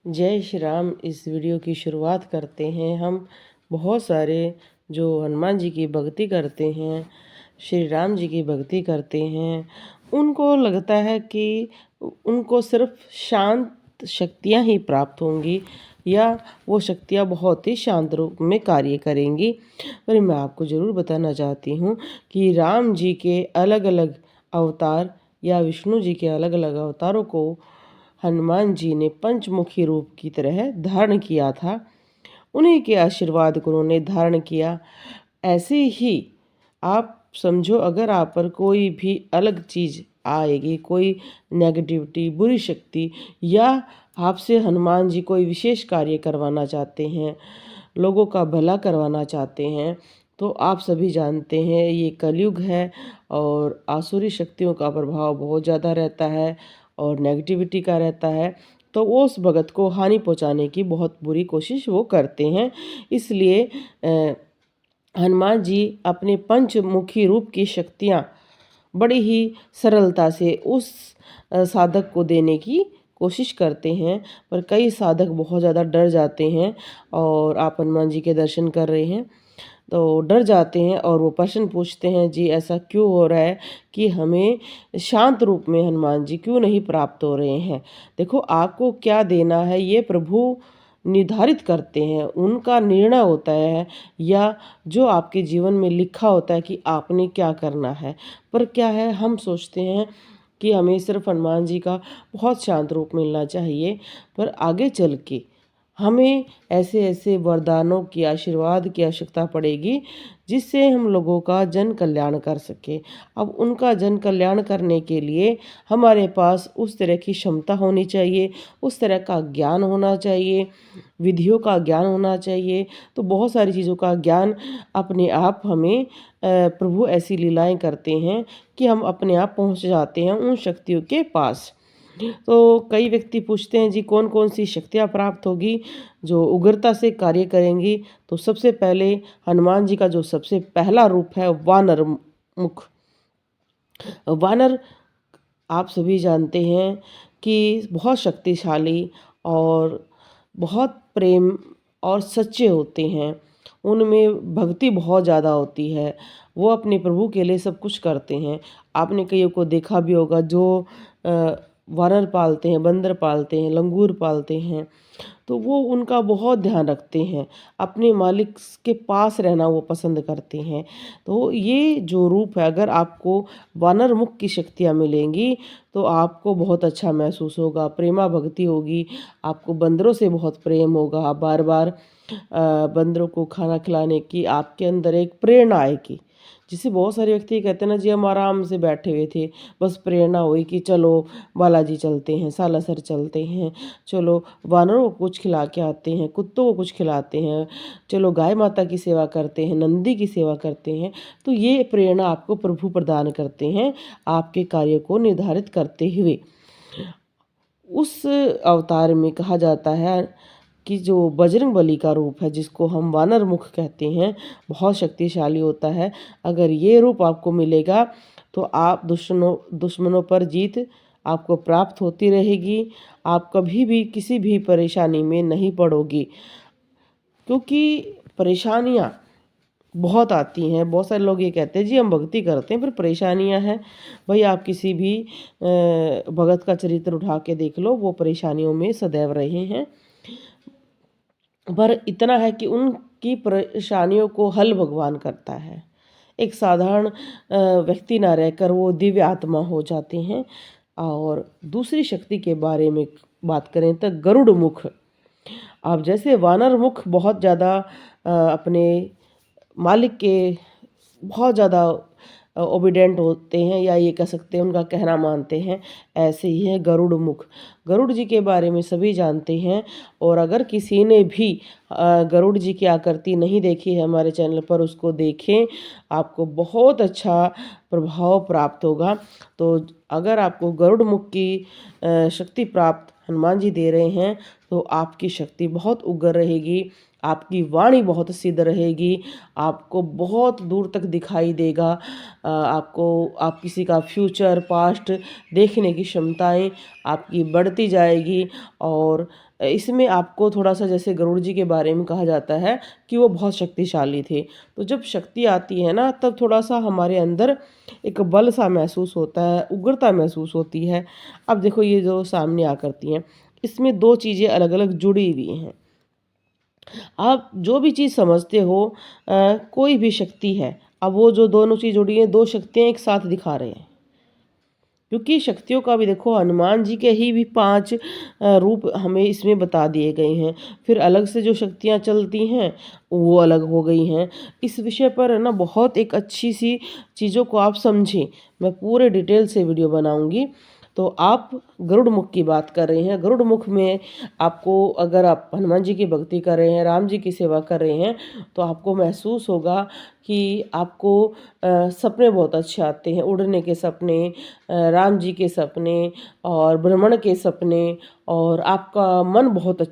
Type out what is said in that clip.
जय श्री राम। इस वीडियो की शुरुआत करते हैं हम। बहुत सारे जो हनुमान जी की भक्ति करते हैं, श्री राम जी की भक्ति करते हैं, उनको लगता है कि उनको सिर्फ शांत शक्तियाँ ही प्राप्त होंगी या वो शक्तियाँ बहुत ही शांत रूप में कार्य करेंगी। पर मैं आपको ज़रूर बताना चाहती हूँ कि राम जी के अलग अलग अवतार या विष्णु जी के अलग अलग अवतारों को हनुमान जी ने पंचमुखी रूप की तरह धारण किया था। उन्हीं के आशीर्वाद को उन्होंने धारण किया। ऐसे ही आप समझो, अगर आप पर कोई भी अलग चीज़ आएगी, कोई नेगेटिविटी, बुरी शक्ति, या आपसे हनुमान जी कोई विशेष कार्य करवाना चाहते हैं, लोगों का भला करवाना चाहते हैं, तो आप सभी जानते हैं ये कलयुग है और आसुरी शक्तियों का प्रभाव बहुत ज़्यादा रहता है और नेगेटिविटी का रहता है। तो वो उस भगत को हानि पहुंचाने की बहुत बुरी कोशिश वो करते हैं। इसलिए हनुमान जी अपने पंचमुखी रूप की शक्तियाँ बड़ी ही सरलता से उस साधक को देने की कोशिश करते हैं। पर कई साधक बहुत ज़्यादा डर जाते हैं और आप हनुमान जी के दर्शन कर रहे हैं तो डर जाते हैं और वो प्रश्न पूछते हैं, जी ऐसा क्यों हो रहा है कि हमें शांत रूप में हनुमान जी क्यों नहीं प्राप्त हो रहे हैं। देखो, आपको क्या देना है ये प्रभु निर्धारित करते हैं, उनका निर्णय होता है, या जो आपके जीवन में लिखा होता है कि आपने क्या करना है। पर क्या है, हम सोचते हैं कि हमें सिर्फ हनुमान जी का बहुत शांत रूप मिलना चाहिए, पर आगे चल के हमें ऐसे ऐसे वरदानों की, आशीर्वाद की आवश्यकता पड़ेगी जिससे हम लोगों का जन कल्याण कर सके। अब उनका जन कल्याण करने के लिए हमारे पास उस तरह की क्षमता होनी चाहिए, उस तरह का ज्ञान होना चाहिए, विधियों का ज्ञान होना चाहिए। तो बहुत सारी चीज़ों का ज्ञान अपने आप हमें प्रभु ऐसी लीलाएं करते हैं कि हम अपने आप पहुंच जाते हैं उन शक्तियों के पास। तो कई व्यक्ति पूछते हैं, जी कौन कौन सी शक्तियाँ प्राप्त होगी जो उग्रता से कार्य करेंगी। तो सबसे पहले हनुमान जी का जो सबसे पहला रूप है वानर मुख। वानर आप सभी जानते हैं कि बहुत शक्तिशाली और बहुत प्रेम और सच्चे होते हैं। उनमें भक्ति बहुत ज़्यादा होती है। वो अपने प्रभु के लिए सब कुछ करते हैं। आपने कईयों को देखा भी होगा जो वानर पालते हैं, बंदर पालते हैं, लंगूर पालते हैं, तो वो उनका बहुत ध्यान रखते हैं। अपने मालिक के पास रहना वो पसंद करते हैं। तो ये जो रूप है, अगर आपको वानर मुख की शक्तियाँ मिलेंगी तो आपको बहुत अच्छा महसूस होगा, प्रेमा भक्ति होगी, आपको बंदरों से बहुत प्रेम होगा। आप बार बार बंदरों को खाना खिलाने की आपके अंदर एक प्रेरणा आएगी। जिसे बहुत सारे व्यक्ति कहते हैं ना, जी हम आराम से बैठे हुए थे, बस प्रेरणा हुई कि चलो बालाजी चलते हैं, सालासर चलते हैं, चलो वानरों को कुछ खिला के आते हैं, कुत्तों को कुछ खिलाते हैं, चलो गाय माता की सेवा करते हैं, नंदी की सेवा करते हैं। तो ये प्रेरणा आपको प्रभु प्रदान करते हैं आपके कार्य को निर्धारित करते हुए। उस अवतार में कहा जाता है कि जो बजरंग बली का रूप है, जिसको हम वानर मुख कहते हैं, बहुत शक्तिशाली होता है। अगर ये रूप आपको मिलेगा तो आप दुश्मनों पर जीत आपको प्राप्त होती रहेगी। आप कभी भी किसी भी परेशानी में नहीं पड़ोगी, क्योंकि परेशानियाँ बहुत आती हैं। बहुत सारे लोग ये कहते हैं, जी हम भक्ति करते हैं पर परेशानियां हैं। भाई, आप किसी भी भगत का चरित्र उठा के देख लो, वो परेशानियों में सदैव रहे हैं। पर इतना है कि उनकी परेशानियों को हल भगवान करता है। एक साधारण व्यक्ति ना रहकर वो दिव्य आत्मा हो जाते हैं। और दूसरी शक्ति के बारे में बात करें तो गरुड़ मुख। आप जैसे वानर मुख बहुत ज़्यादा अपने मालिक के बहुत ज़्यादा ओबीडेंट होते हैं, या ये कह सकते हैं उनका कहना मानते हैं, ऐसे ही है गरुड़ मुख। गरुड़ जी के बारे में सभी जानते हैं। और अगर किसी ने भी गरुड़ जी की आकृति नहीं देखी है हमारे चैनल पर, उसको देखें, आपको बहुत अच्छा प्रभाव प्राप्त होगा। तो अगर आपको गरुड़ मुख की शक्ति प्राप्त हनुमान जी दे रहे हैं तो आपकी शक्ति बहुत उग्र रहेगी, आपकी वाणी बहुत सिद्ध रहेगी, आपको बहुत दूर तक दिखाई देगा। आपको आप किसी का फ्यूचर पास्ट देखने की क्षमताएं आपकी बढ़ती जाएगी। और इसमें आपको थोड़ा-सा जैसे गरुड़ जी के बारे में कहा जाता है कि वो बहुत शक्तिशाली थे। तो जब शक्ति आती है ना तब थोड़ा-सा हमारे अंदर एक बल सा महसूस होता है, उग्रता महसूस होती है। अब देखो ये जो सामने आकृति हैं, इसमें 2 चीज़ें अलग-अलग जुड़ी हुई हैं। आप जो भी चीज़ समझते हो कोई भी शक्ति है, अब वो जो दोनों चीज़ जुड़ी हैं, 2 शक्तियाँ एक साथ दिखा रहे हैं। क्योंकि शक्तियों का भी देखो हनुमान जी के ही भी 5 रूप हमें इसमें बता दिए गए हैं। फिर अलग से जो शक्तियाँ चलती हैं, वो अलग हो गई हैं। इस विषय पर है ना बहुत एक अच्छी-सी चीज़ों को आप समझें। मैं पूरे डिटेल से वीडियो बनाऊँगी। तो आप गरुड़ मुख की बात कर रहे हैं। गरुड़ मुख में आपको अगर आप हनुमान जी की भक्ति कर रहे हैं, राम जी की सेवा कर रहे हैं, तो आपको महसूस होगा कि आपको सपने बहुत अच्छे आते हैं, उड़ने के सपने, राम जी के सपने और भ्रमण के सपने, और आपका मन बहुत